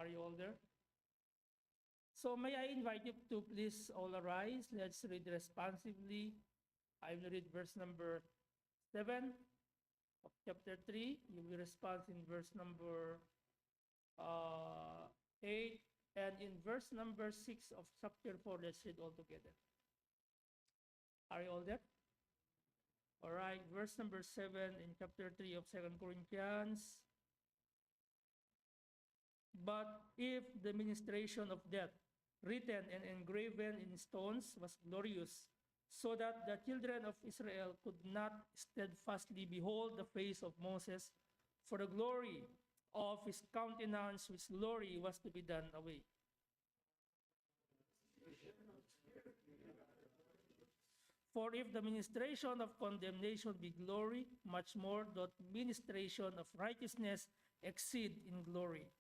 Are you all there? So may I invite you to please all arise. Let's read responsively. I will read verse number 7 of chapter 3. You will respond in verse number 8. And in verse number 6 of chapter 4, let's read all together. Are you all there? All right, verse number 7 in chapter 3 of 2 Corinthians. But if the ministration of death, written and engraven in stones, was glorious, so that the children of Israel could not steadfastly behold the face of Moses, for the glory of his countenance, which glory was to be done away. For if the ministration of condemnation be glory, much more doth ministration of righteousness exceed in glory.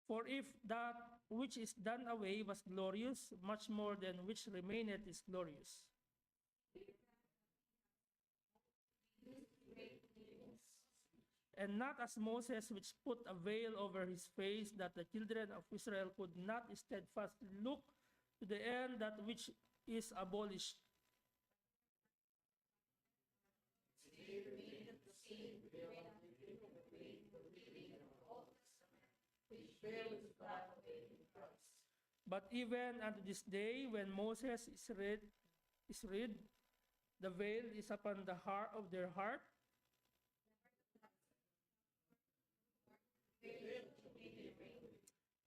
For if that which is done away was glorious, much more than which remaineth is glorious. And not as Moses, which put a veil over his face, that the children of Israel could not steadfastly look to the end that which is abolished. But even unto this day, when Moses is read, the veil is upon the heart of their heart.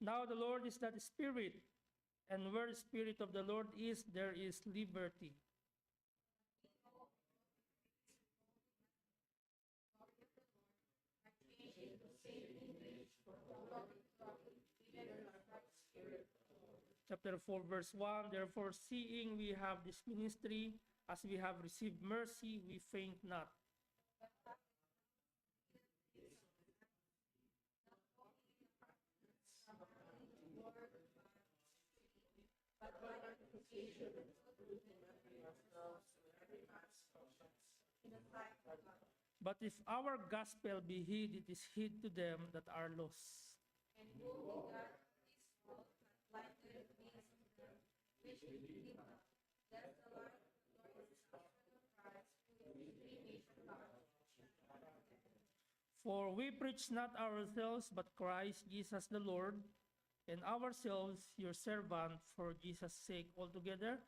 Now the Lord is that Spirit, and where the Spirit of the Lord is, there is liberty. Chapter 4, verse 1, therefore, seeing we have this ministry, as we have received mercy, we faint not. But if our gospel be hid, it is hid to them that are lost. And who God is both lighted means of them which believe not, that the light of the Lord is gospel of Christ, who is the image of God. For we preach not ourselves, but Christ Jesus the Lord, and ourselves your servant for Jesus' sake altogether.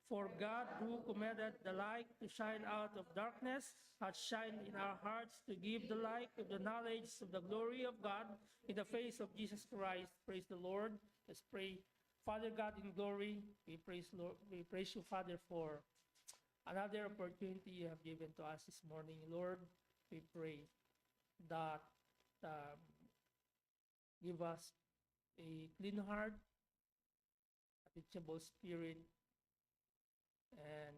For God, who commanded the light to shine out of darkness, hath shined in our hearts to give the light of the knowledge of the glory of God in the face of Jesus Christ. Praise the Lord. Let's pray. Father God in glory, we praise you, Father, for another opportunity you have given to us this morning. Lord, we pray that give us a clean heart, a teachable spirit, and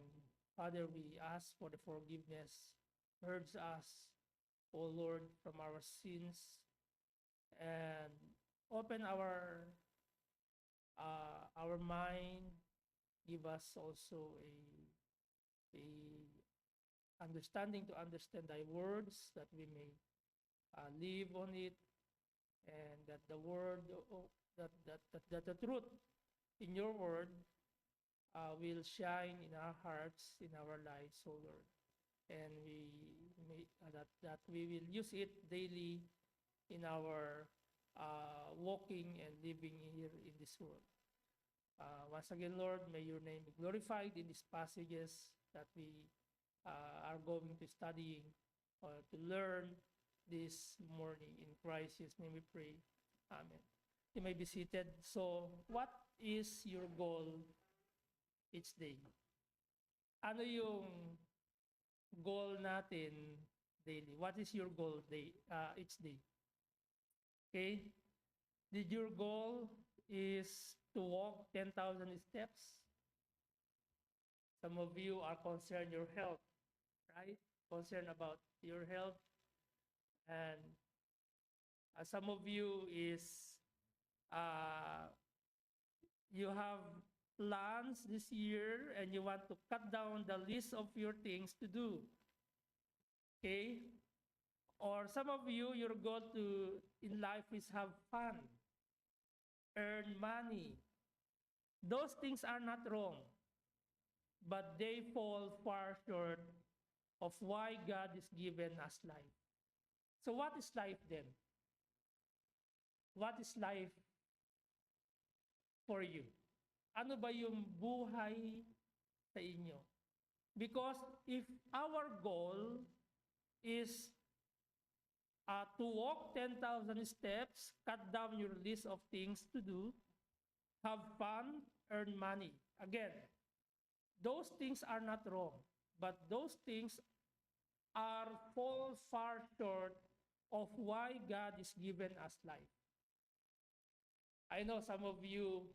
Father, we ask for the forgiveness. Purge us, O Lord, from our sins, and open our mind. Give us also a understanding to understand thy words, that we may live on it, and that the word, that the truth in your word will shine in our hearts, in our lives, O Lord. And we may, that we will use it daily in our walking and living here in this world. Once again, Lord, may your name be glorified in these passages that we are going to studying or to learn this morning. In Christ's name we pray. Amen. You may be seated. So, what is your goal each day? Ano yung goal natin daily? What is your goal each day? Okay? Did your goal is to walk 10,000 steps? Some of you are concerned your health, right? Concerned about your health. And some of you is you have plans this year and you want to cut down the list of your things to do. Okay? Or some of you, your goal to in life is have fun, earn money. Those things are not wrong, but they fall far short of why God is given us life. So what is life then? What is life for you? Ano ba yung buhay sa inyo? Because if our goal is to walk 10,000 steps, cut down your list of things to do, have fun, earn money. Again, those things are not wrong, but those things are fall far short of why God is given us life. I know some of you,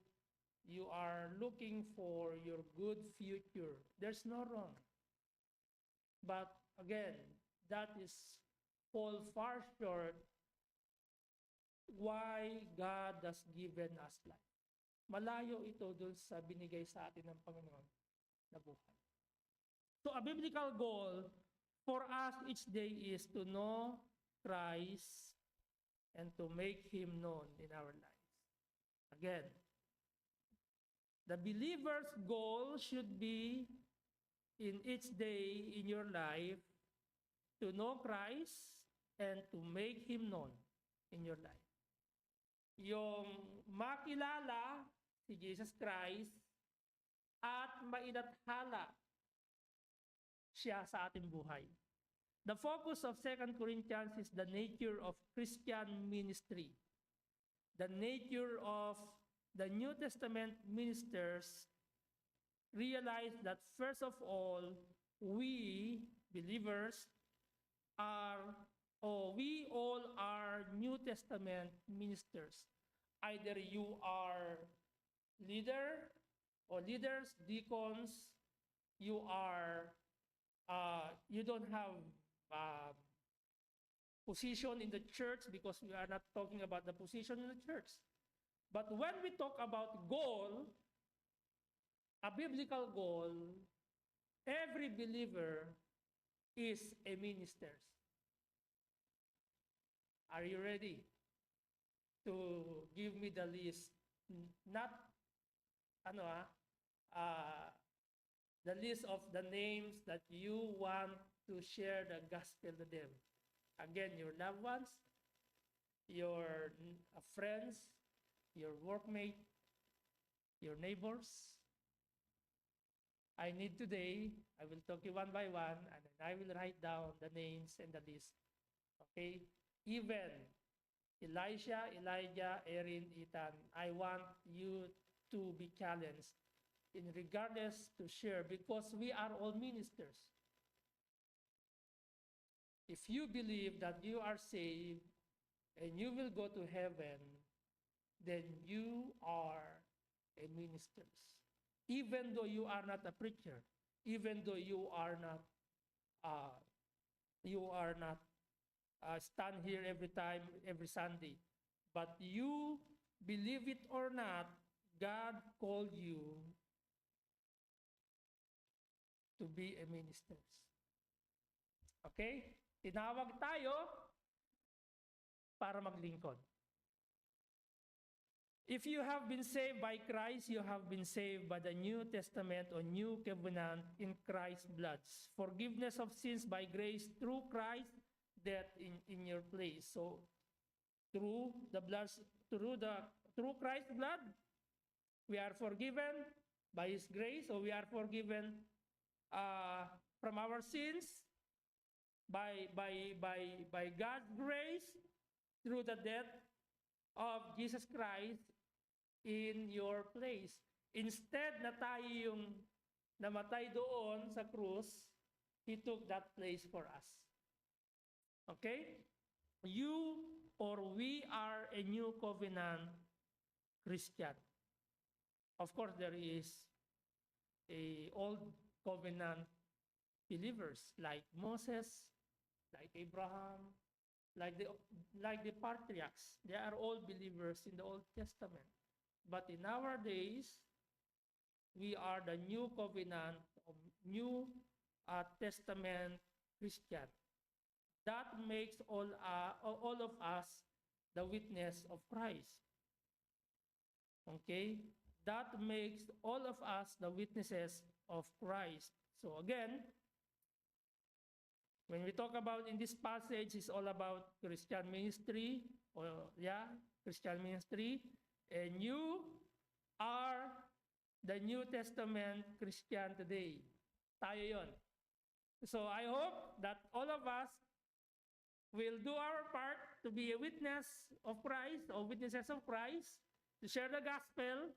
you are looking for your good future. There's no wrong. But again, that is fall far short why God has given us life. Malayo ito dun sa binigay sa atin ng Panginoon na buhay. So a biblical goal for us each day is to know Christ and to make Him known in our lives. Again, the believer's goal should be in each day in your life to know Christ and to make Him known in your life. Yung makilala si Jesus Christ at mailathala siya sa ating buhay. The focus of 2 Corinthians is the nature of Christian ministry. The nature of the New Testament ministers realize that first of all, we believers we all are New Testament ministers. Either you are leaders, deacons, you don't have position in the church because we are not talking about the position in the church. But when we talk about goal, a biblical goal, every believer is a minister. Are you ready to give me the list? Not the list of the names that you want to share the gospel to them. Again, your loved ones, your friends, your workmate, your neighbors. I need today, I will talk you one by one, and then I will write down the names and the list. Okay? Even Elisha, Elijah, Erin, Ethan, I want you to be challenged in regardless to share because we are all ministers. If you believe that you are saved and you will go to heaven, then you are a minister. Even though you are not a preacher, even though you are not stand here every time, every Sunday, but you believe it or not, God called you to be a minister. Okay? Tinawag tayo para maglingkod. If you have been saved by Christ, you have been saved by the New Testament or New Covenant in Christ's blood. Forgiveness of sins by grace through Christ, death in your place. So through Christ's blood, we are forgiven by His grace, or we are forgiven from our sins by God's grace through the death of Jesus Christ in your place. Instead na tayo yung namatay doon sa krus, He took that place for us. Okay? You or we are a new covenant Christian. Of course, there is a old covenant believers like Moses, like Abraham, like the patriarchs. They are all believers in the Old Testament. But in our days, we are the new covenant, new Testament Christian. That makes all of us the witness of Christ. Okay? That makes all of us the witnesses of Christ. So again, when we talk about in this passage, it's all about Christian ministry, Christian ministry, and you are the New Testament Christian today. Tayo yon. So I hope that all of us will do our part to be a witness of Christ or witnesses of Christ, to share the gospel,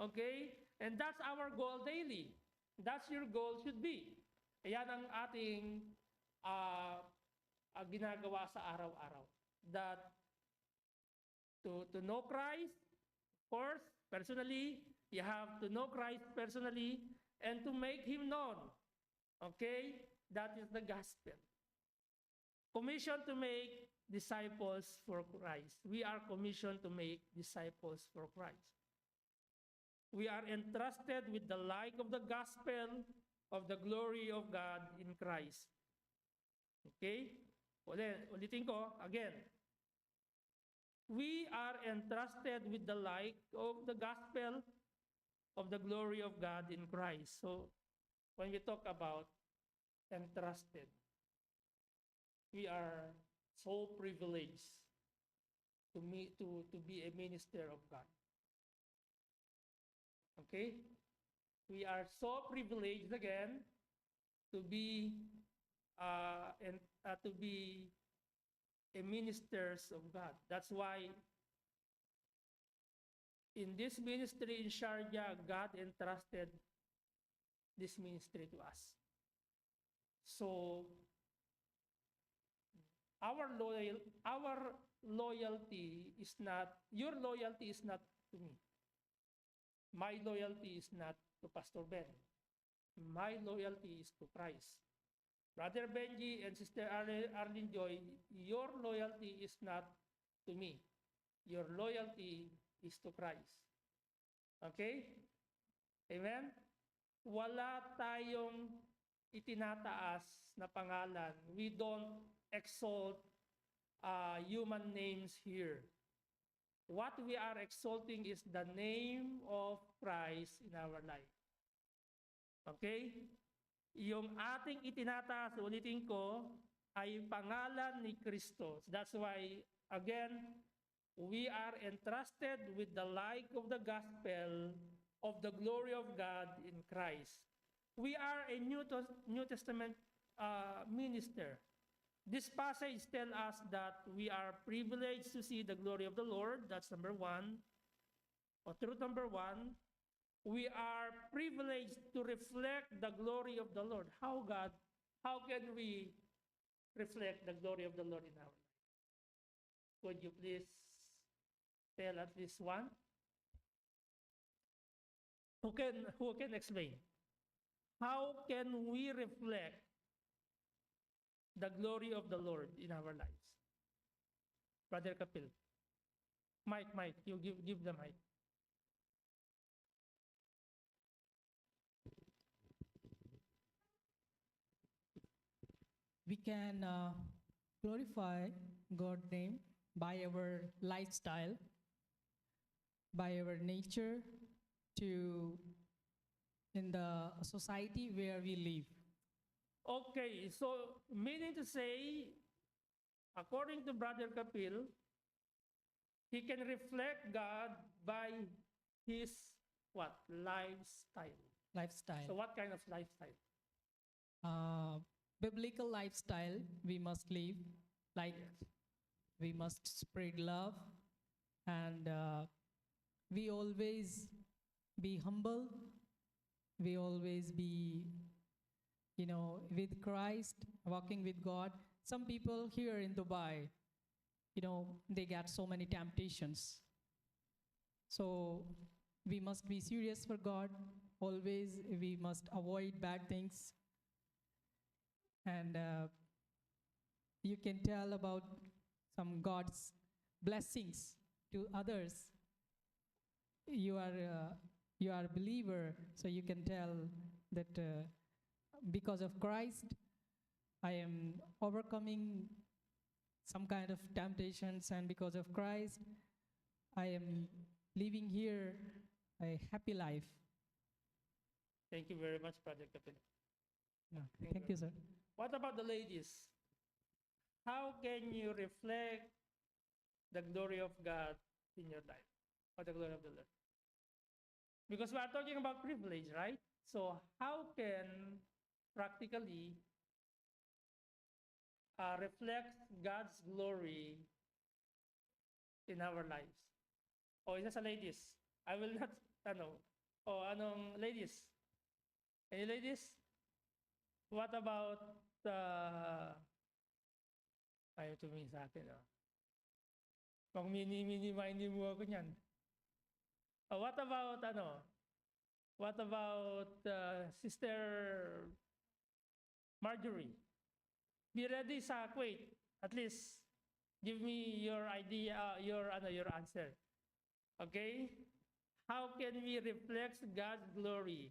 okay? And that's our goal daily. That's your goal should be. Ayan ang ating ginagawa sa araw-araw. That to know Christ, of course, personally, you have to know Christ personally and to make Him known. Okay? That is the gospel. Commissioned to make disciples for Christ. We are commissioned to make disciples for Christ. We are entrusted with the light of the gospel of the glory of God in Christ. Okay? Ulitin ko, again. We are entrusted with the light of the gospel of the glory of God in Christ. So, when we talk about entrusted, we are so privileged to be a minister of God. Okay? We are so privileged again to be a ministers of God. That's why in this ministry in Sharjah, God entrusted this ministry to us. So our loyalty is not, your loyalty is not to me. My loyalty is not to Pastor Ben. My loyalty is to Christ. Brother Benji and Sister Arlene Joy, your loyalty is not to me. Your loyalty is to Christ. Okay? Amen? Wala tayong itinataas na pangalan. We don't exalt human names here. What we are exalting is the name of Christ in our life. Okay? Yung ating itinataas, ulitin ko, ay pangalan ni Kristo. That's why, again, we are entrusted with the light of the gospel of the glory of God in Christ. We are a New Testament minister. This passage tells us that we are privileged to see the glory of the Lord. That's number one. Or truth number one, we are privileged to reflect the glory of the Lord. How can we reflect the glory of the Lord in our life? Could you please tell at least one? Who can explain? How can we reflect the glory of the Lord in our lives? Brother Kapil. Mike, you give the mic. We can glorify God's name by our lifestyle, by our nature, in the society where we live. Okay, so meaning to say, according to Brother Kapil, he can reflect God by his what? Lifestyle. Lifestyle. So what kind of lifestyle? Biblical lifestyle we must live, like we must spread love, and we always be humble. We always be, with Christ, walking with God. Some people here in Dubai, they get so many temptations. So we must be serious for God. Always we must avoid bad things. And you can tell about some God's blessings to others. You are you are a believer, so you can tell that because of Christ, I am overcoming some kind of temptations, and because of Christ, I am living here a happy life. Thank you very much, Brother Kapil. Yeah. Thank Thank you. you, sir. What about the ladies? How can you reflect the glory of God in your life, or the glory of the Lord? Because we are talking about privilege, right? So how can practically reflect God's glory in our lives? O isa sa ladies. I will not, ladies? Any ladies? What about, ayaw tumingin sa akin, Pang mini-mini-mini mo ako niyan. What about Sister Marjorie? Be ready sa wait. At least give me your idea, your answer. Okay? How can we reflect God's glory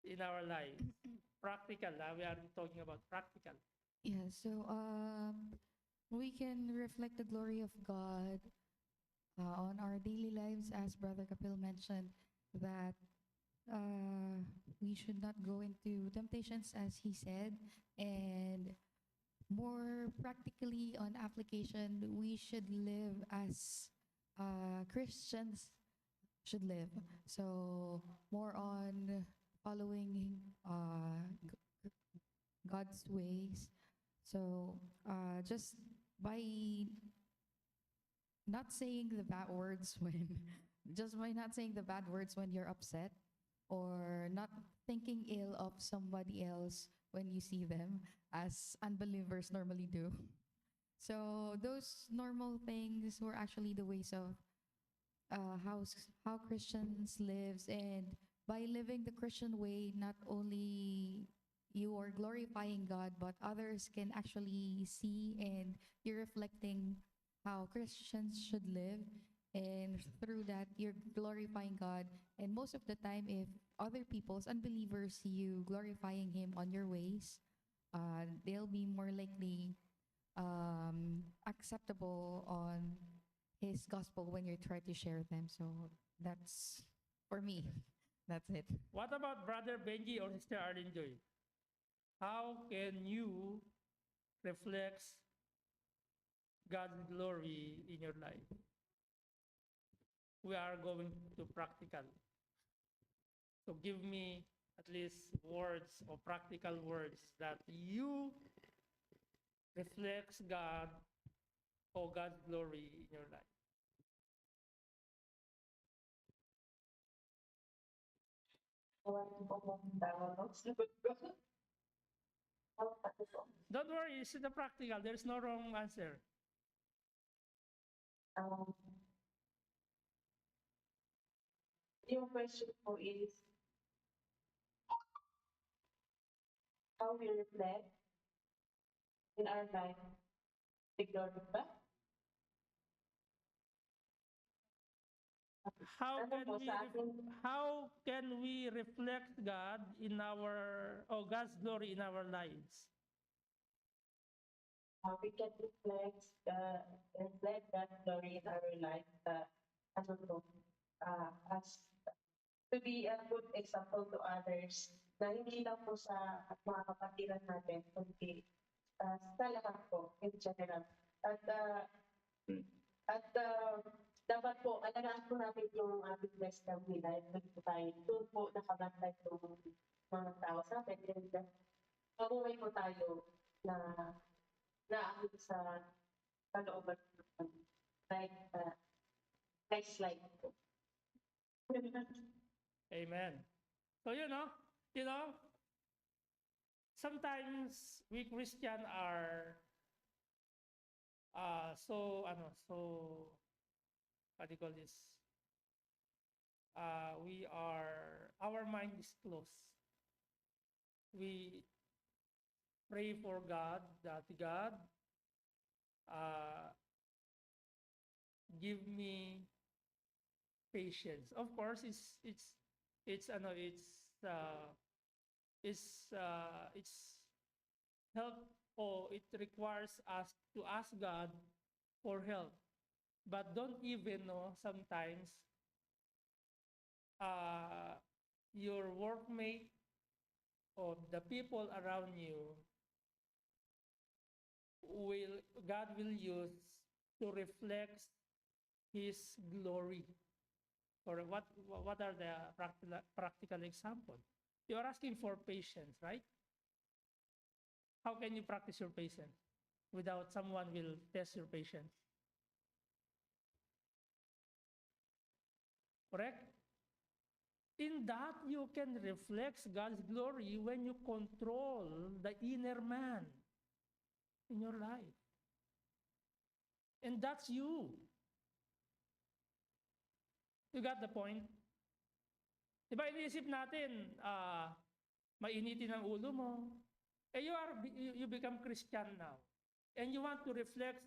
in our lives? Practical. We are talking about practical. Yeah, so we can reflect the glory of God on our daily lives, as Brother Kapil mentioned, that we should not go into temptations, as he said, and more practically on application, we should live as Christians should live. So more on following God's ways. So just by not saying the bad words when, just by not saying the bad words when you're upset, or not thinking ill of somebody else when you see them, as unbelievers normally do. So those normal things were actually the ways of how Christians lives, and by living the Christian way, not only you are glorifying God, but others can actually see, and you're reflecting how Christians should live, and through that you're glorifying God. And most of the time, if other people's unbelievers see you glorifying Him on your ways, they'll be more likely acceptable on His gospel when you try to share them. So that's for me. That's it. What about Brother Benji or Sister Arlene Joy? How can you reflect God's glory in your life? We are going to practical. So give me at least words or practical words that you reflects God or God's glory in your life. Don't worry, it's the practical. There's no wrong answer. Yung question po is, how we reflect in our life the glory of God? How Ano can po, we sa atin, how can we reflect God in our God's glory in our lives? we can reflect that glory in our life, ano to, as to be a good example to others, na hindi lang po sa mga kapatiran natin, kundi sa lahat po, in general. At dapat po, alagaan po natin yung ating best family life. Doon po nakabantay yung mga tao sa atin. And mabuhay po tayo na naakit sa kalooban like nice life po. Amen. So sometimes we Christian are so what do you call this? Our mind is closed. We pray for God that God give me patience. Of course, it's ano it's help, or it requires us to ask God for help. But don't even know sometimes your workmate or the people around you God will use to reflect His glory. Or what are the practical example? You are asking for patience, right? How can you practice your patience without someone will test your patience? Correct? In that, you can reflect God's glory when you control the inner man in your life. And that's you. You got the point? Diba iniisip natin, mainitin ang ulo mo. Eh you become Christian now. And you want to reflect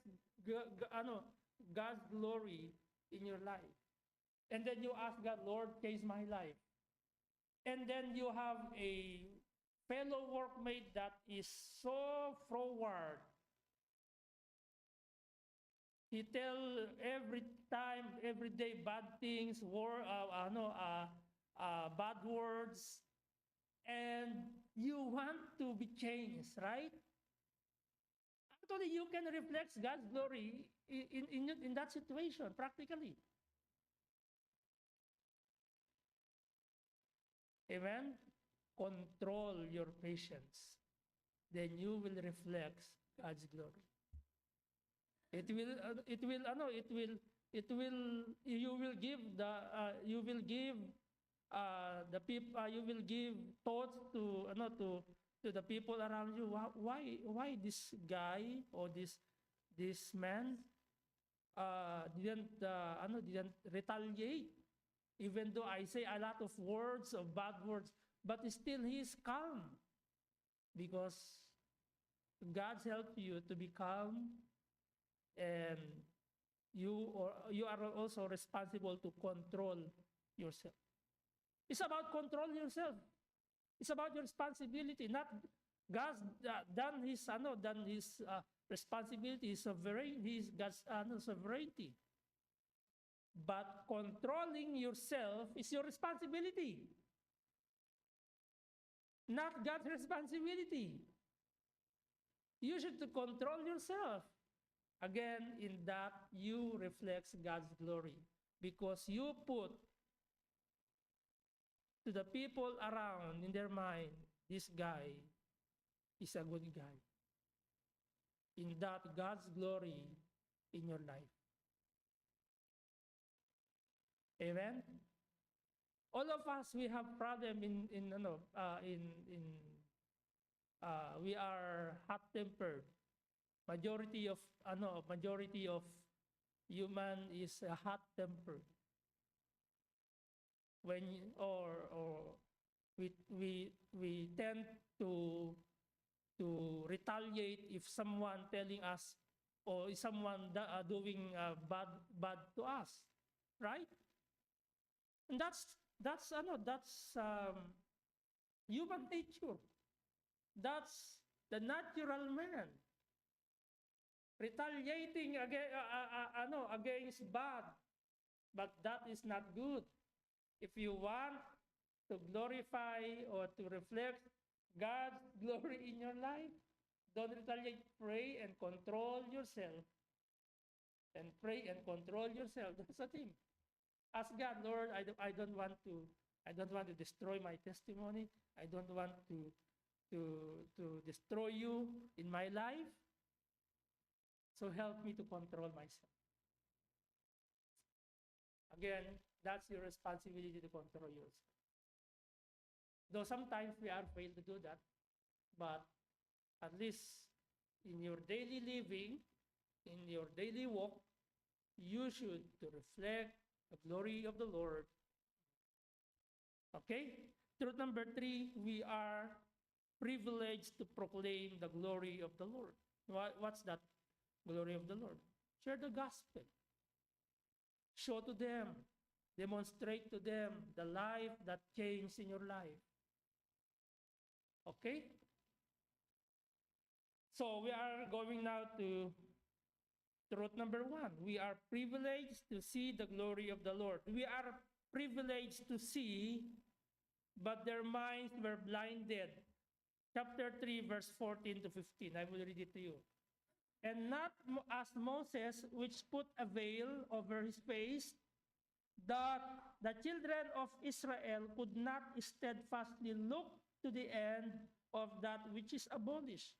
God's glory in your life. And then you ask God, Lord, change my life. And then you have a fellow workmate that is so forward. He tell every time, every day, bad things, bad words, and you want to be changed, right? Actually, you can reflect God's glory in that situation, practically. Amen? Control your patience. Then you will reflect God's glory. You will give thoughts to the people around you. Why this guy or this man didn't retaliate, even though I say a lot of words, of bad words, but still he is calm, because God's helped you to be calm. And you are also responsible to control yourself. It's about control yourself. It's about your responsibility. Not God's done his responsibility. God's sovereignty. But controlling yourself is your responsibility, not God's responsibility. You should control yourself. Again, in that, you reflect God's glory, because you put to the people around in their mind, this guy is a good guy. In that, God's glory in your life. Amen? All of us, we have problem we are hot-tempered. Majority of human is hot-tempered. We tend to retaliate if someone telling us, or if someone doing bad to us, right? And that's human nature. That's the natural man. Retaliating against bad, but that is not good. If you want to glorify or to reflect God's glory in your life, don't retaliate. Pray and control yourself. And pray and control yourself. That's the thing. Ask God, Lord, I don't want to destroy my testimony. I don't want to destroy you in my life. So help me to control myself. Again, that's your responsibility to control yourself. Though sometimes we are failed to do that, but at least in your daily living, in your daily walk, you should to reflect the glory of the Lord. Okay? Truth number 3, we are privileged to proclaim the glory of the Lord. What's that? Glory of the Lord. Share the gospel. Show to them Demonstrate to them the life that changed in your life. Okay? So we are going now to truth number 1. We are privileged to see the glory of the Lord. We are privileged to see, but their minds were blinded. Chapter 3, verse 14 to 15. I will read it to you. And not as Moses, which put a veil over his face, that the children of Israel could not steadfastly look to the end of that which is abolished.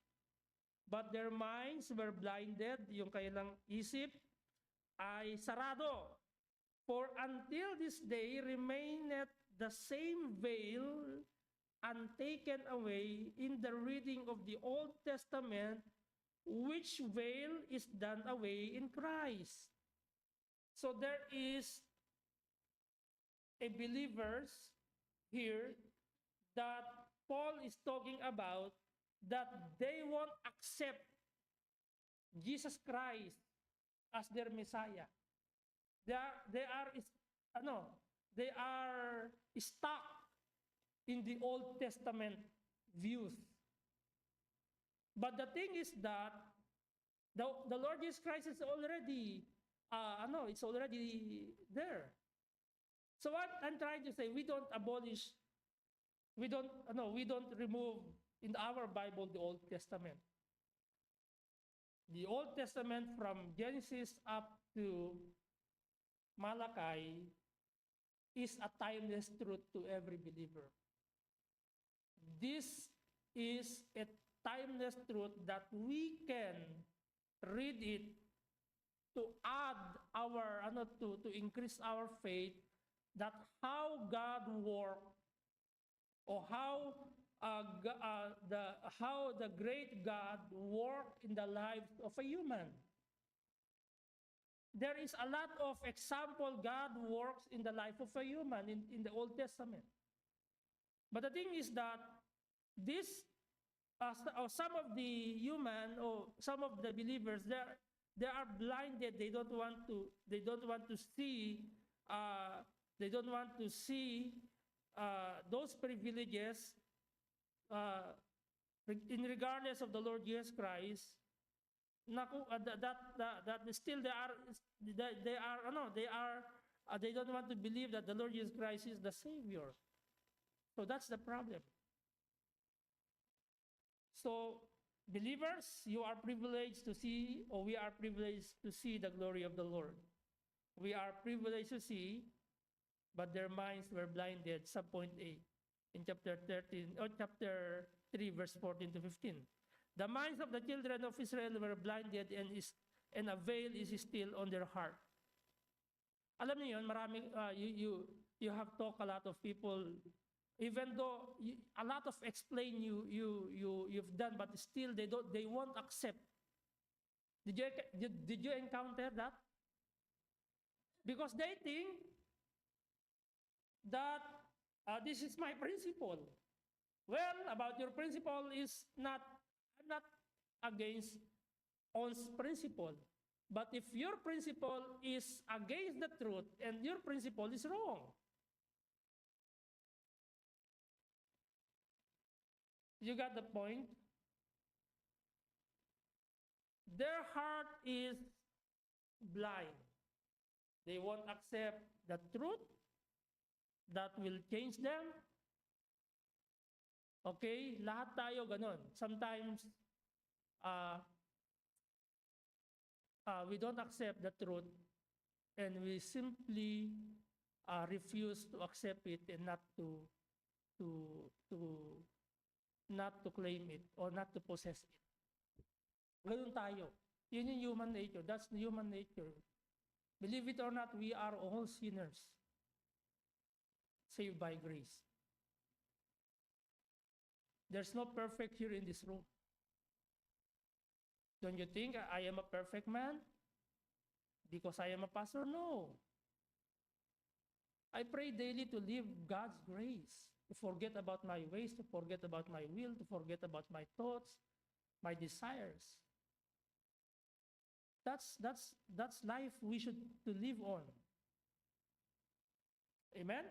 But their minds were blinded, yung kanilang isip ay sarado. For until this day remaineth the same veil untaken away in the reading of the Old Testament, which veil is done away in Christ. So there is a believers here that Paul is talking about that they won't accept Jesus Christ as their Messiah. They are stuck in the Old Testament views. But the thing is that the Lord Jesus Christ is already it's already there. So what I'm trying to say, we don't remove in our Bible the Old Testament. The Old Testament from Genesis up to Malachi is a timeless truth to every believer. This is a timeless truth that we can read it to add to increase our faith that how God worked, or how the great God worked in the life of a human. There is a lot of example God works in the life of a human in the Old Testament. But the thing is that this or some of the human or some of the believers, they are blinded. They don't want to see those privileges in regardless of the Lord Jesus Christ. That still they don't want to believe that the Lord Jesus Christ is the Savior. So that's the problem. So believers, you are privileged to see, or we are privileged to see the glory of the Lord. We are privileged to see, but their minds were blinded. Subpoint A in chapter 3, verse 14 to 15. The minds of the children of Israel were blinded, and a veil is still on their heart. Alam niyo yun, maraming, you have talked a lot of people, even though a lot of explain you've done, but still they won't accept. Did you encounter that? Because they think that this is my principle. Well, about your principle is not, I'm not against On's principle. But if your principle is against the truth and your principle is wrong, you got the point? Their heart is blind. They won't accept the truth that will change them. Okay? Lahat tayo ganon. Sometimes, we don't accept the truth and we simply refuse to accept it and not to claim it or not to possess it. Ganun tayo. Yun yung human nature. That's the human nature. Believe it or not, we are all sinners saved by grace. There's no perfect here in this room. Don't you think I am a perfect man because I am a pastor? No. I pray daily to live God's grace, to forget about my ways, to forget about my will, to forget about my thoughts, my desires. That's life we should to live on. Amen?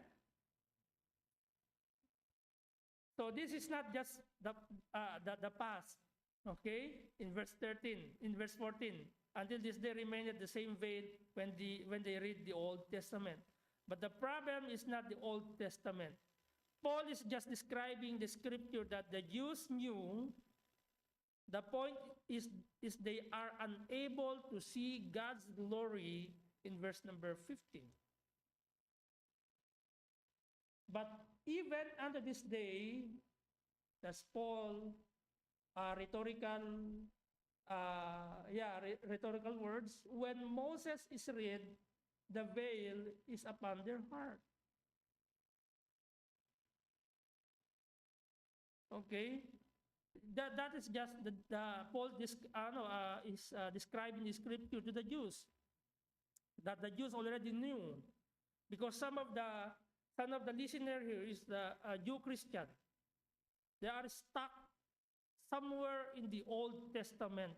So this is not just the past, okay? In verse 13, in verse 14, until this day remained the same veil when they read the Old Testament. But the problem is not the Old Testament. Paul is just describing the scripture that the Jews knew. The point is they are unable to see God's glory in verse number 15. But even unto this day, that's Paul rhetorical words. When Moses is read, the veil is upon their heart. Okay, that is just the Paul is describing the scripture to the Jews that the Jews already knew, because some of the listener here is the Jew Christian. They are stuck somewhere in the Old Testament.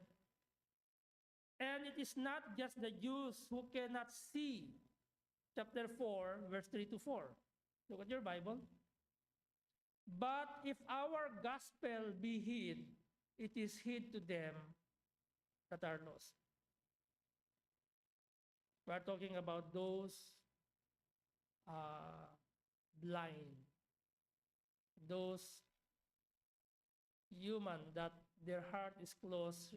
And it is not just the Jews who cannot see. Chapter 4, verse 3 to 4. Look at your Bible. But if our gospel be hid, it is hid to them that are lost. We are talking about those blind, those human that their heart is closed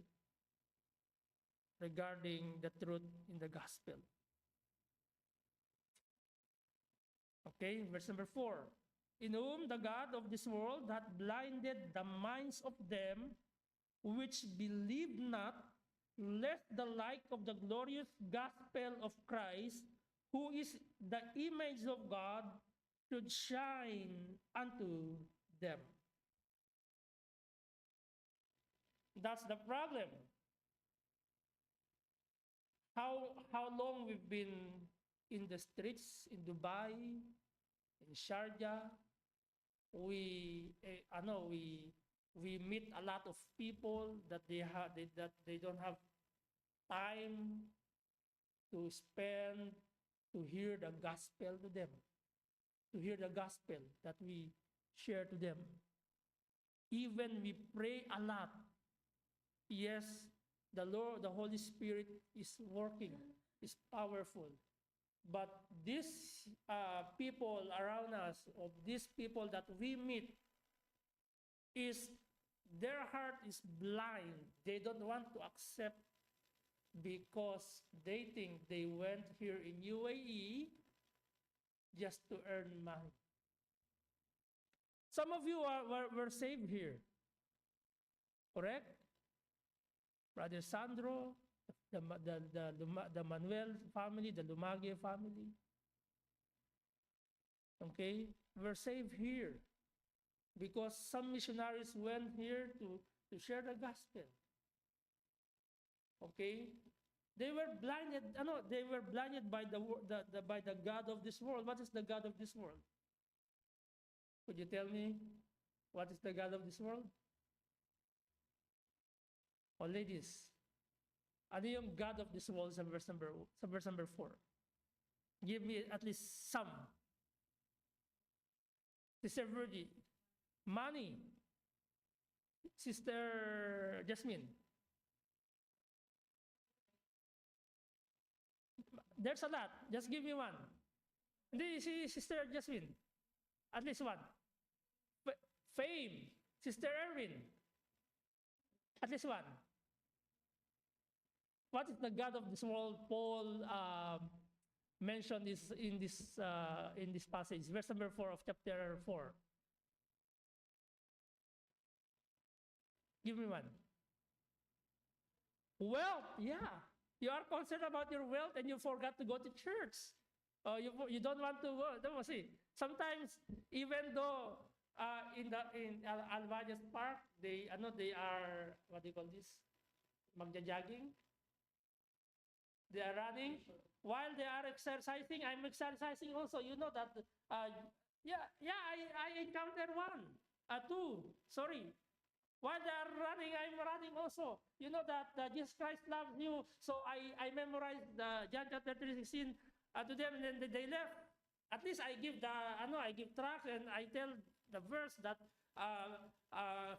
regarding the truth in the gospel. Okay, verse number 4. In whom the God of this world hath blinded the minds of them which believe not, lest the light of the glorious gospel of Christ, who is the image of God, should shine unto them. That's the problem. How long we've been in the streets in Dubai, in Sharjah, we meet a lot of people that they don't have time to spend to hear the gospel to them, to hear the gospel that we share to them. Even we pray a lot. Yes, the Lord, the Holy Spirit is working, is powerful. But these people around us, of these people that we meet, their heart is blind. They don't want to accept because they think they went here in UAE just to earn money. Some of you were saved here, correct? Brother Sandro, the Manuel family, the Lumage family. Okay, we're saved here because some missionaries went here to share the gospel. Okay, they were blinded. They were blinded by the God of this world. What is the God of this world? Could you tell me what is the God of this world? Oh, ladies, ano yung God of this world sa verse number 4? Give me at least some. Sister Verdi, money. Sister Jasmine. There's a lot. Just give me one. Hindi, si Sister Jasmine. At least one. Fame. Sister Erwin. At least one. What is the God of this world? Paul mentioned this in this passage, verse number 4 of chapter 4. Give me one. Wealth, yeah. You are concerned about your wealth and you forgot to go to church. You don't want to go. See, sometimes even though in Alvajas Park, they are, what do you call this? Magja-jogging. They are running. While they are exercising, I'm exercising also. You know that, I encountered one, two, sorry. While they are running, I'm running also. You know that Jesus Christ loves you. So I memorized John chapter 3:16 to them, and then they left. At least I give I give tracts and I tell the verse that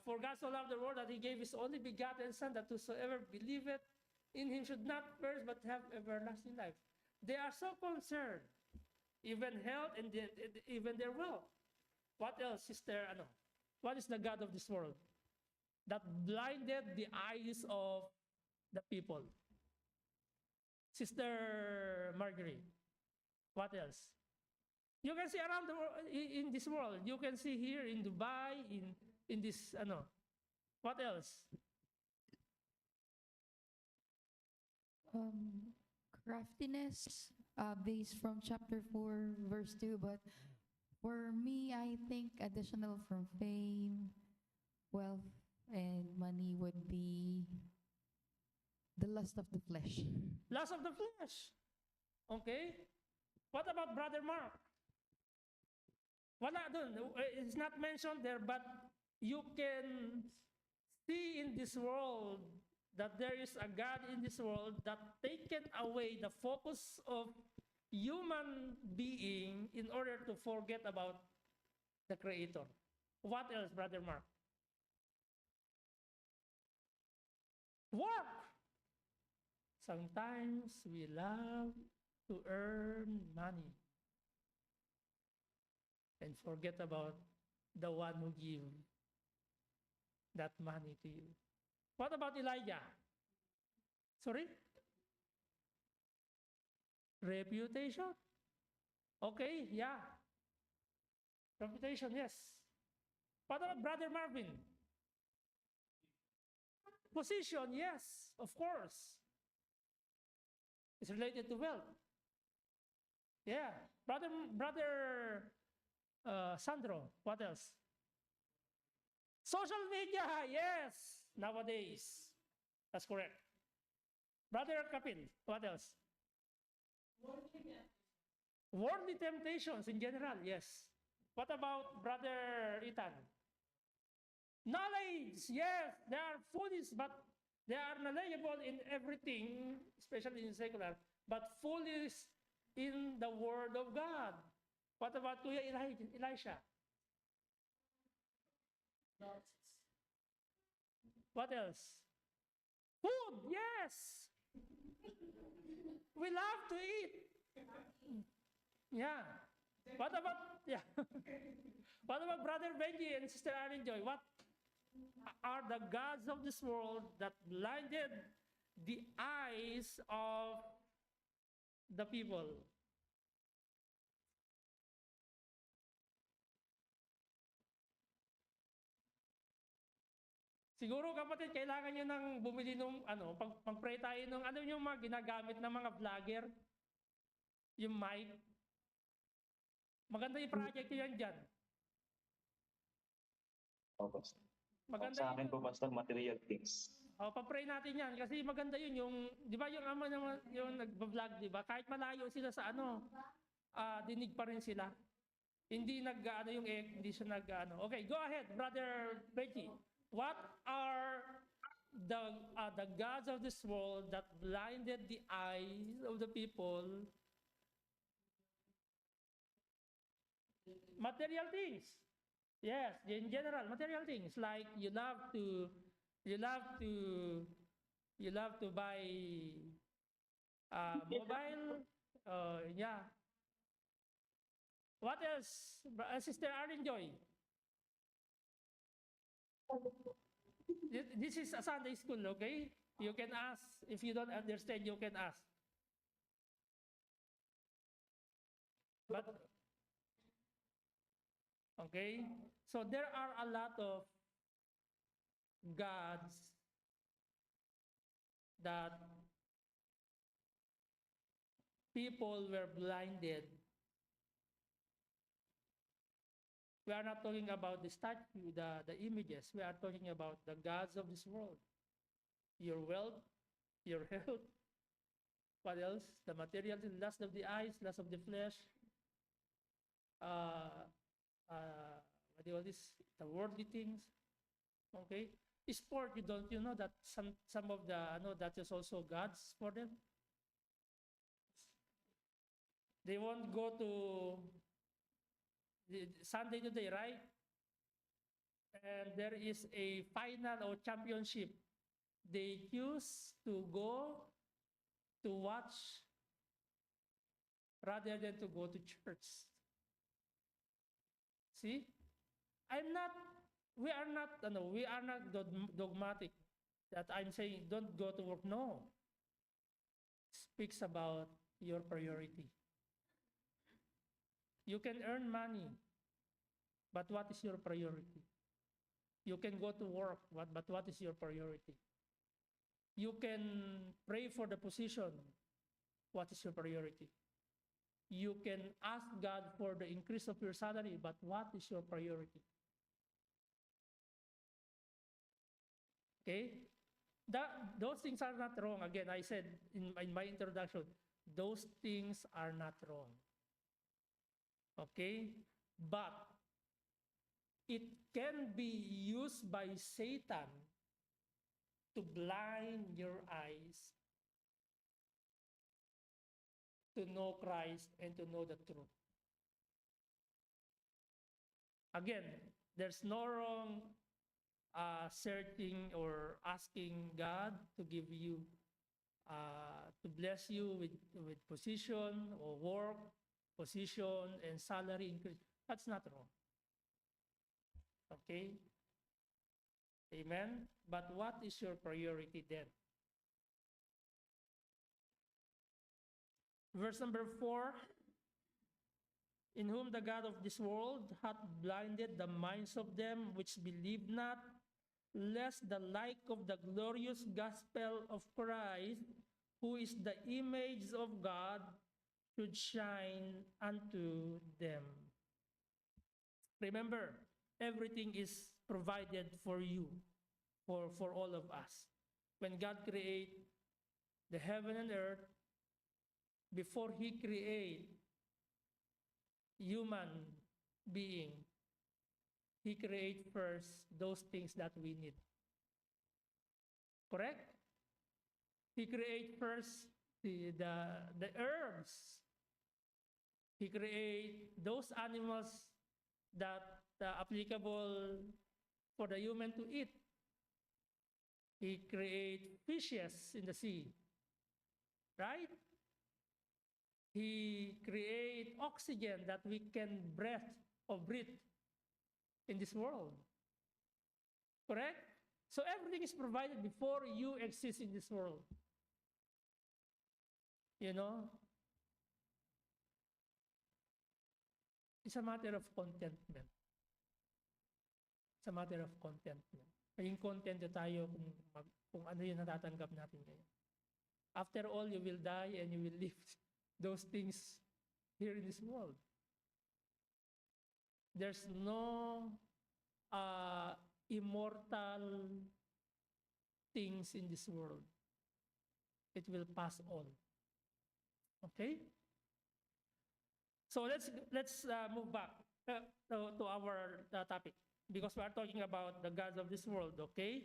for God so loved the world that he gave his only begotten Son, that whosoever believeth in him should not perish but have everlasting life. They are so concerned, even health and even their wealth. What else is there? What is the God of this world? That blinded the eyes of the people. Sister Marjorie, what else? You can see around the world, in this world. You can see here in Dubai, in this, what else? Craftiness, based from chapter 4, verse 2. But for me, I think additional from fame, wealth, and money would be the lust of the flesh. Lust of the flesh. Okay? What about Brother Mark? Wala dun. It's not mentioned there, but you can see in this world that there is a God in this world that taken away the focus of human being in order to forget about the Creator. What else, Brother Mark? Work. Sometimes we love to earn money and forget about the one who gave that money to you. What about Elijah? Sorry? Reputation? Okay, yeah. Reputation, yes. What about Brother Marvin? Position, yes, of course. It's related to wealth. Yeah. Brother Sandro, what else? Social media, yes, nowadays. That's correct. Brother Kapil, what else? Worldly temptations in general, yes. What about Brother Ethan? Knowledge, yes, they are foolish, but they are knowledgeable in everything, especially in secular, but foolish in the Word of God. What about Kuya Elisha? What else? Food, yes. We love to eat. Yeah. What about What about Brother Benji and Sister Aaron Joy? What are the gods of this world that blinded the eyes of the people? Siguro kapatid, kailangan nyo nang bumili nung pag-pray tayo nung yung mga ginagamit ng mga vlogger, yung mic. Maganda yung project yan dyan. Opo. Maganda Sa akin po, Pastor, material things. Pa-pray natin yan kasi maganda yun yung, di ba yung ama naman, yung nag-vlog, di ba? Kahit malayo sila sa dinig pa rin sila. Hindi hindi siya Okay, go ahead, Brother Betty. What are the gods of this world that blinded the eyes of the people? Material things. Yes, in general, material things like you love to buy mobile. Yeah. What else, Sister Aaron Joy? This is a Sunday school, okay? You can ask. If you don't understand, you can ask. But, okay? So there are a lot of gods that people were blinded. We are not talking about the statue, the images. We are talking about the gods of this world. Your wealth, your health. What else? The material, the lust of the eyes, lust of the flesh. What do you call this? The worldly things. Okay? Sport, you know that some of the that is also gods for them. They won't go to Sunday today, right? And there is a final or championship. They choose to go to watch rather than to go to church. See? We are not, we are not dogmatic that I'm saying don't go to work. No. Speaks about your priority. You can earn money, but what is your priority? You can go to work, but what is your priority? You can pray for the position. What is your priority? You can ask God for the increase of your salary, but what is your priority? Okay? Those things are not wrong. Again, I said in my introduction, those things are not wrong. Okay? But it can be used by Satan to blind your eyes to know Christ and to know the truth. Again, there's no wrong searching or asking God to give you, to bless you with position or work, position and salary increase. That's not wrong. Okay? Amen? But what is your priority then? Verse number 4, in whom the God of this world hath blinded the minds of them which believe not, lest the light of the glorious gospel of Christ, who is the image of God, should shine unto them. Remember, everything is provided for you, for all of us. When God created the heaven and earth, before He created human being, He created first those things that we need. Correct? He created first the herbs. He created those animals that are applicable for the human to eat. He created fishes in the sea. Right? He created oxygen that we can breathe in this world. Correct? So everything is provided before you exist in this world. You know? It's a matter of contentment. It's a matter of contentment. Maging contento tayo kung ano yung natatanggap natin ngayon. After all, you will die and you will leave those things here in this world. There's no immortal things in this world. It will pass all. Okay? So let's move back to our topic, because we are talking about the gods of this world. Okay?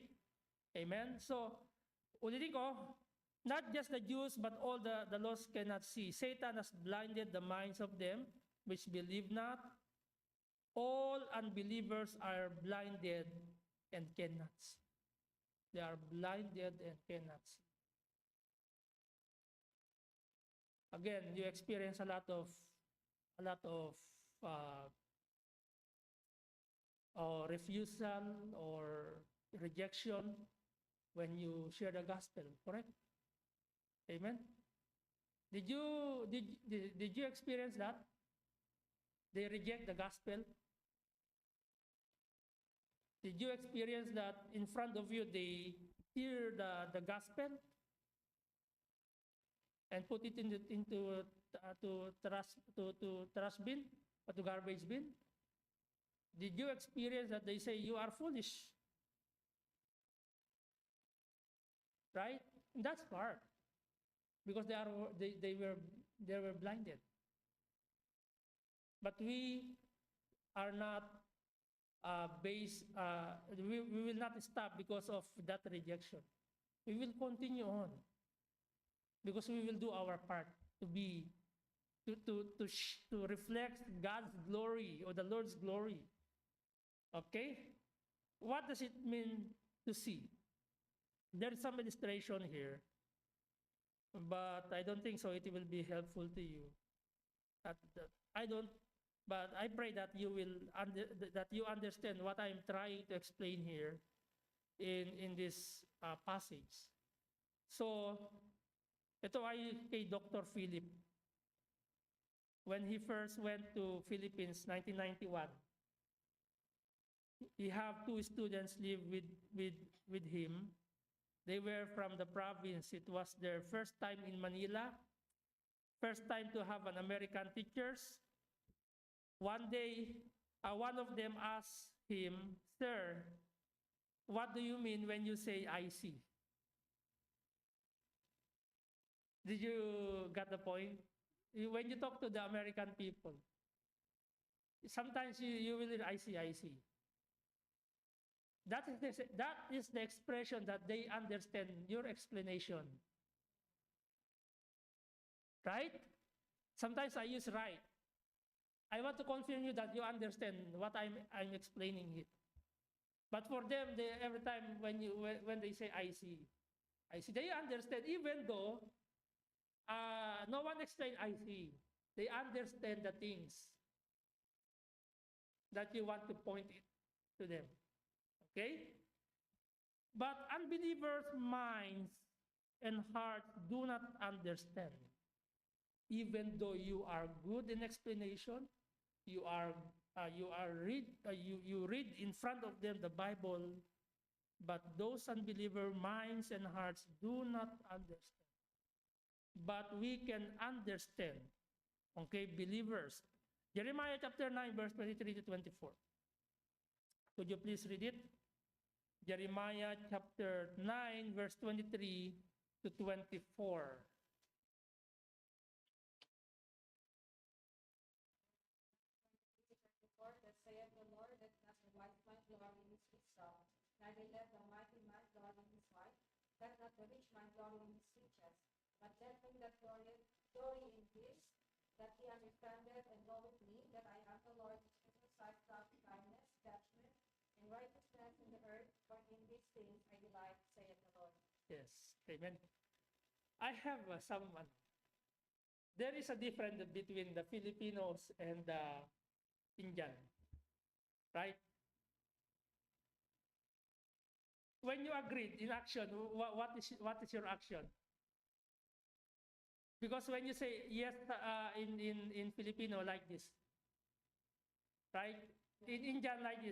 Amen? So, ulitin ko, not just the Jews, but all the lost cannot see. Satan has blinded the minds of them which believe not. All unbelievers are blinded and cannot see. They are blinded and cannot see. Again, you experience a lot of refusal or rejection when you share the gospel, correct? Amen. Did you experience that? They reject the gospel. Did you experience that in front of you they hear the gospel and put it into trash bin or to garbage bin? Did you experience that they say you are foolish? Right? That's part. Because they were blinded. But we are not we will not stop because of that rejection. We will continue on because we will do our part to be to reflect God's glory or the Lord's glory. Okay? What does it mean to see? There is some illustration here, but I don't think so it will be helpful to you. I don't, but I pray that you will that you understand what I'm trying to explain here in this passage. So, ito ay kay Dr. Philip. When he first went to Philippines, 1991, he have two students live with him. They were from the province. It was their first time in Manila, first time to have an American teachers. One day, one of them asked him, "Sir, what do you mean when you say I see?" Did you get the point? When you talk to the American people, sometimes you will, I see, I see. That is the expression that they understand your explanation. Right? Sometimes I use right. I want to confirm you that you understand what I'm explaining it. But for them, every time when they say I see, they understand even though no one explain I see. They understand the things that you want to point it to them. Okay? But unbelievers' minds and hearts do not understand. Even though you are good in explanation, you read in front of them the Bible, but those unbeliever minds and hearts do not understand. But we can understand. Okay, believers. Jeremiah chapter 9, verse 23 to 24. Could you please read it? Jeremiah chapter 9, verse 23 to 24. That saith the Lord, let not the white man glory in his wisdom, neither let the mighty man glory in his might, let not the rich man glory in his riches, but let him that glorieth glory in this, that he understandeth and knoweth me, that I am the Lord, which exercise kindness, judgment, and righteousness in the earth, for in these things I delight, saith the Lord. Yes, amen. I have someone. There is a difference between the Filipinos and the Indian, right? When you agreed in action, what is your action? Because when you say yes in Filipino like this, right? In Indian like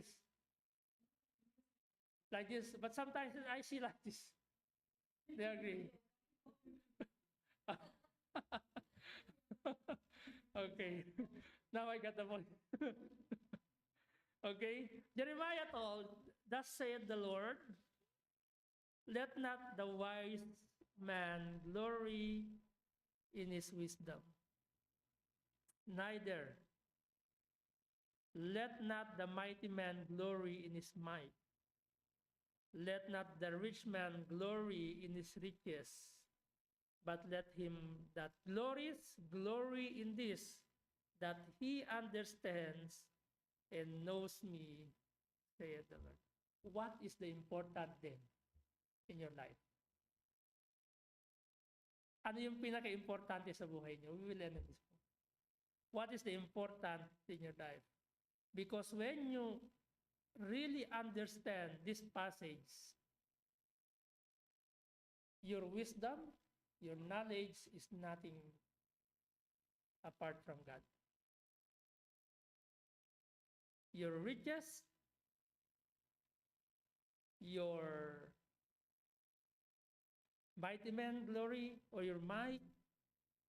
this, but sometimes I see like this. They agree. Okay, now I got the point. Okay, Jeremiah told, "Thus saith the Lord, let not the wise man glory in his wisdom, neither let not the mighty man glory in his might, let not the rich man glory in his riches, but let him that glories glory in this, that he understands and knows me, saith the Lord." What is the important then in your life? Ano yung pinaka-importante sa buhay niyo? We will end this point. What is the important in your life? Because when you really understand this passage, your wisdom, your knowledge is nothing apart from God. Your riches, your mighty man glory, or your might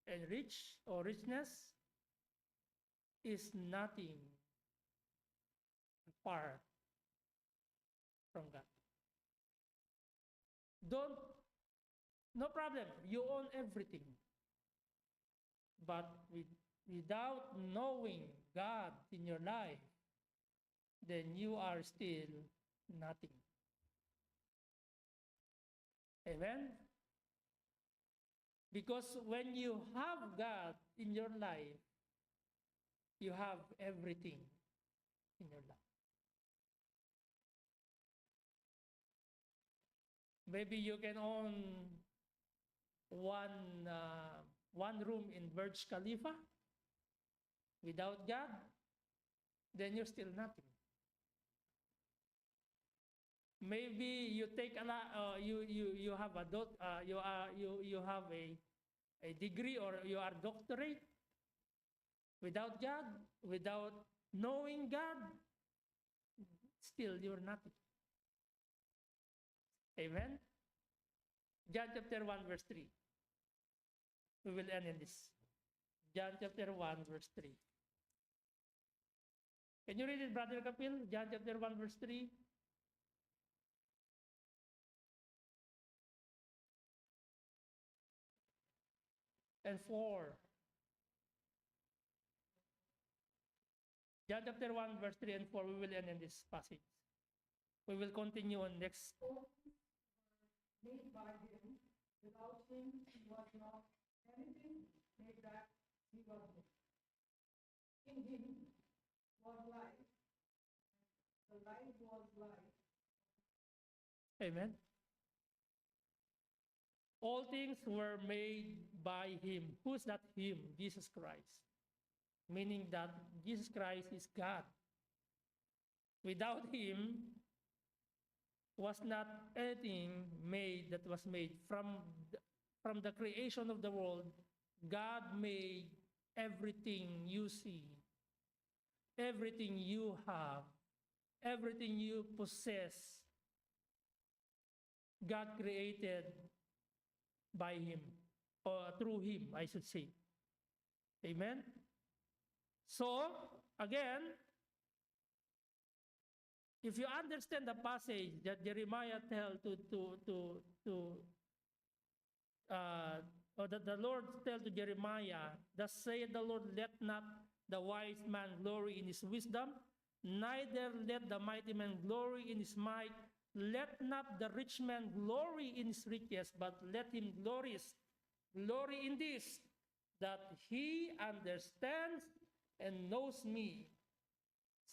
and rich or richness is nothing apart from God. No problem, you own everything. But without knowing God in your life, then you are still nothing. Amen? Because when you have God in your life, you have everything in your life. Maybe you can own one room in Burj Khalifa without God, then you're still nothing. Maybe you take you have a you have a degree or you are doctorate without God, without knowing God, still you're nothing. Amen. John chapter 1 verse 3. We will end in this. John chapter 1 verse 3. Can you read it, Brother Kapil? John chapter 1 verse 3. And 4. John chapter 1 verse 3 and 4. We will end in this passage. We will continue on next. Made by him, without him he was not anything made that he was made. In him was life, the life was life. Amen. All things were made by him. Who's that him? Jesus Christ. Meaning that Jesus Christ is God. Without him was not anything made that was made. From the creation of the world, God made everything you see, everything you have, everything you possess. God created by him, or through him, I should say. Amen? So, again, if you understand the passage that Jeremiah tell or that the Lord tell to Jeremiah, thus saith the Lord, let not the wise man glory in his wisdom, neither let the mighty man glory in his might, let not the rich man glory in his riches, but let him glory in this, that he understands and knows me,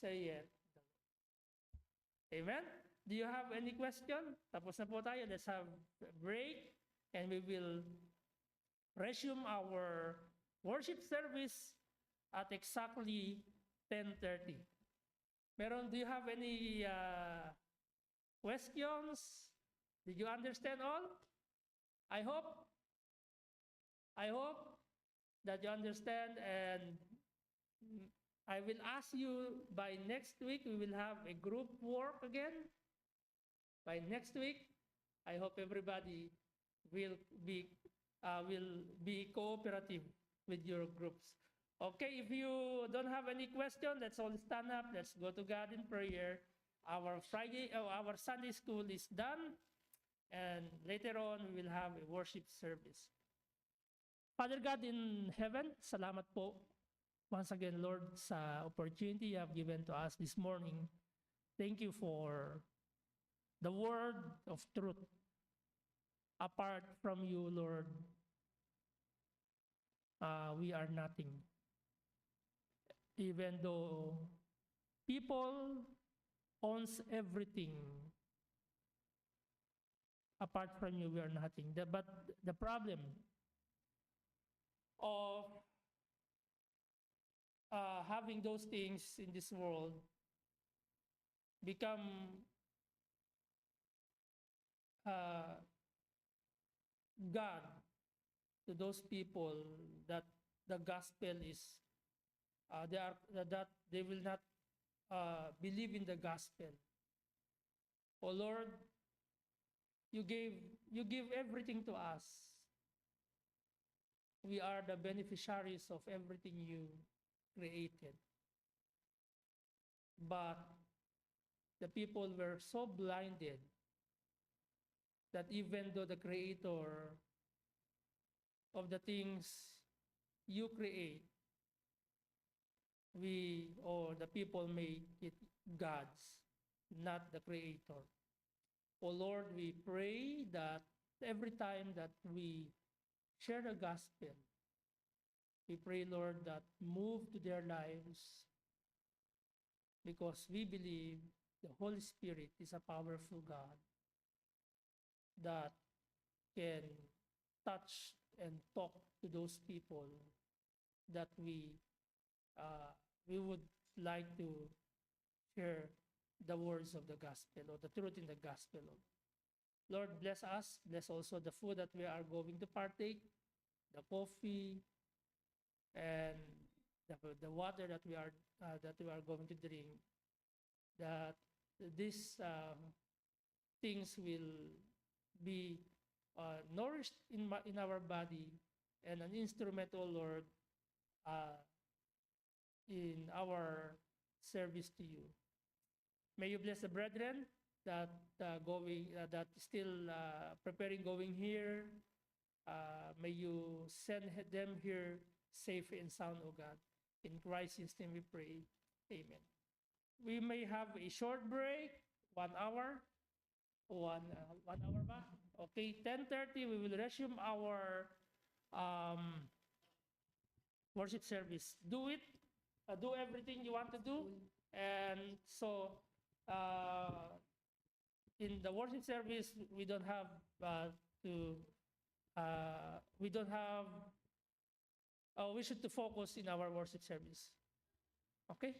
saith. Amen? Do you have any question? Tapos na po tayo. Let's have a break and we will resume our worship service at exactly 10:30. Do you have any questions? Did you understand all? I hope that you understand, and I will ask you by next week, we will have a group work again. By next week, I hope everybody will be cooperative with your groups. Okay, if you don't have any question, let's all stand up. Let's go to God in prayer. Our Sunday school is done, and later on, we will have a worship service. Father God in heaven, salamat po once again, Lord, sa opportunity you have given to us this morning. Thank you for the word of truth. Apart from you, Lord, we are nothing. Even though people owns everything, apart from you, we are nothing. But the problem of having those things in this world become God to those people that the gospel is that they will not believe in the gospel. Oh Lord, you give everything to us. We are the beneficiaries of everything you created. But the people were so blinded that even though the creator of the things you create, we or the people make it gods, not the creator. Oh Lord, we pray that every time that we share the gospel. We pray, Lord, that move to their lives because we believe the Holy Spirit is a powerful God that can touch and talk to those people that we would like to share the words of the gospel or the truth in the gospel. Lord, bless us. Bless also the food that we are going to partake, the coffee, and the water that we are going to drink. That these things will be nourished in our body and an instrument, O Lord, in our service to you. May you bless the brethren that that still preparing going here. May you send them here safe and sound, O God. In Christ's name we pray. Amen. We may have a short break, 1 hour. 1 hour ba? Okay, 10:30 we will resume our worship service. Do it. Do everything you want to do. And so in the worship service, we don't have we should to focus in our worship service. Okay?